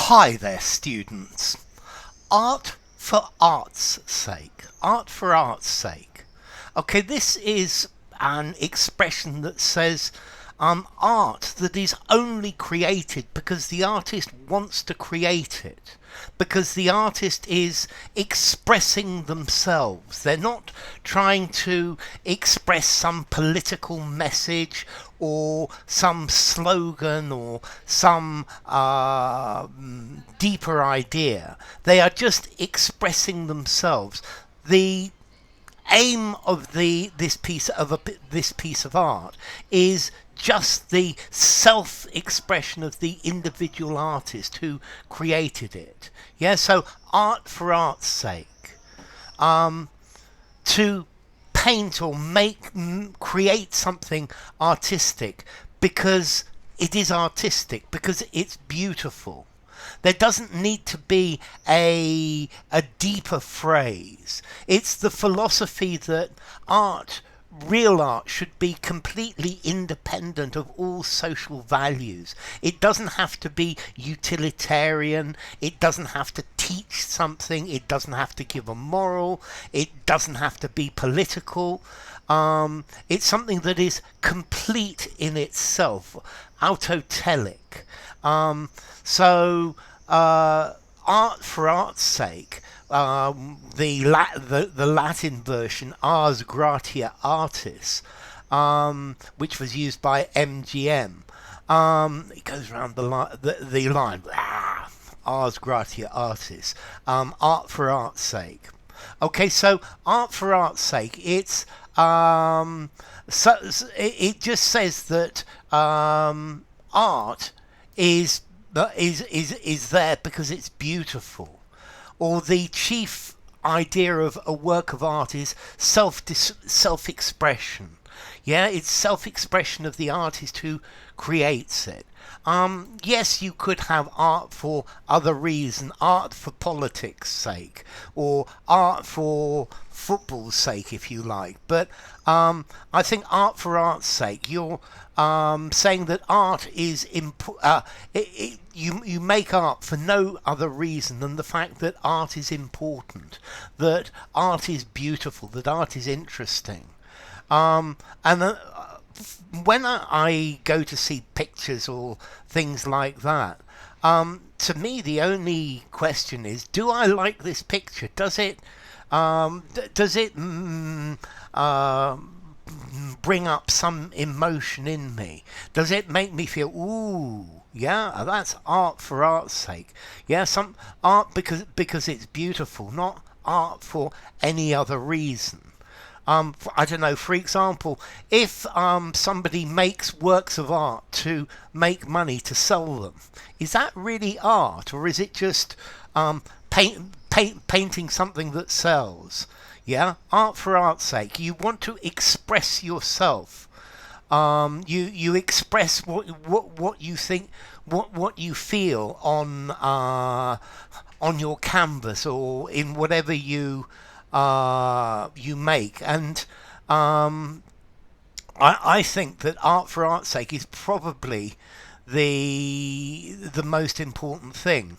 Hi there, students. Art for art's sake. Art for art's sake. Okay, this is an expression that says art that is only created because the artist wants to create it, because the artist is expressing themselves. They're not trying to express some political message or some slogan or some deeper idea. They are just expressing themselves. The aim of this piece of art is just the self-expression of the individual artist who created it. Yeah, so art for art's sake. To paint or create something artistic because it is artistic, because it's beautiful. There doesn't need to be a deeper phrase. It's the philosophy that real art should be completely independent of all social values. It doesn't have to be utilitarian. It doesn't have to teach something. It doesn't have to give a moral. It doesn't have to be political. It's something that is complete in itself, autotelic. Art for art's sake, the Latin version, ars gratia artis, which was used by MGM. It goes around the line, ars gratia artis, art for art's sake. Okay, so art for art's sake, it's it just says that art is there because it's beautiful, or the chief idea of a work of art is self-expression. Yeah, it's self-expression of the artist who creates it. Yes, you could have art for other reasons, art for politics' sake, or art for football's sake, if you like. But I think art for art's sake, you're saying that art is you make art for no other reason than the fact that art is important, that art is beautiful, that art is interesting. When I go to see pictures or things like that, to me the only question is, do I like this picture? Does it bring up some emotion in me? Does it make me feel, ooh, yeah, that's art for art's sake? Yeah, some art because it's beautiful, not art for any other reason. I don't know, for example, if somebody makes works of art to make money to sell them, is that really art, or is it just painting something that sells? Yeah, art for art's sake. You want to express yourself. You express what you think, what you feel on your canvas or in whatever you make, and I think that art for art's sake is probably the most important thing.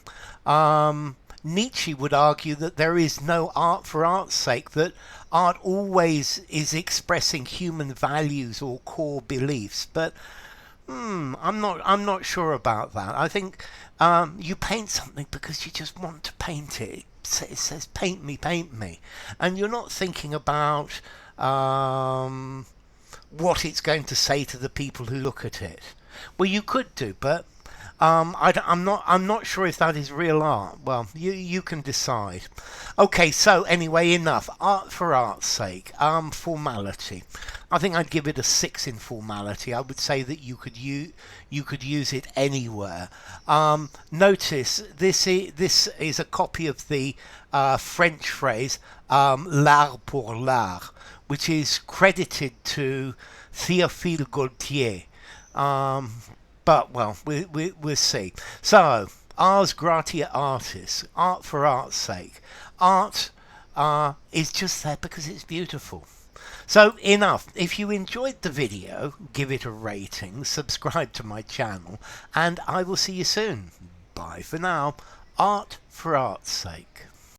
Nietzsche would argue that there is no art for art's sake, that art always is expressing human values or core beliefs. But I'm not sure about that. I think you paint something because you just want to paint it. It says paint me, and you're not thinking about what it's going to say to the people who look at it. Well, you could do, but I'm not sure if that is real art. Well, you can decide. Okay, so anyway, enough. Art for art's sake. Formality. I think I'd give it a 6 in formality. I would say that you could use it anywhere. Notice this is a copy of the French phrase l'art pour l'art, which is credited to Théophile Gautier. But, well, we'll see. So, ars gratia artis, art for art's sake. Art is just there because it's beautiful. So, enough. If you enjoyed the video, give it a rating, subscribe to my channel, and I will see you soon. goodbye. For now, art for art's sake.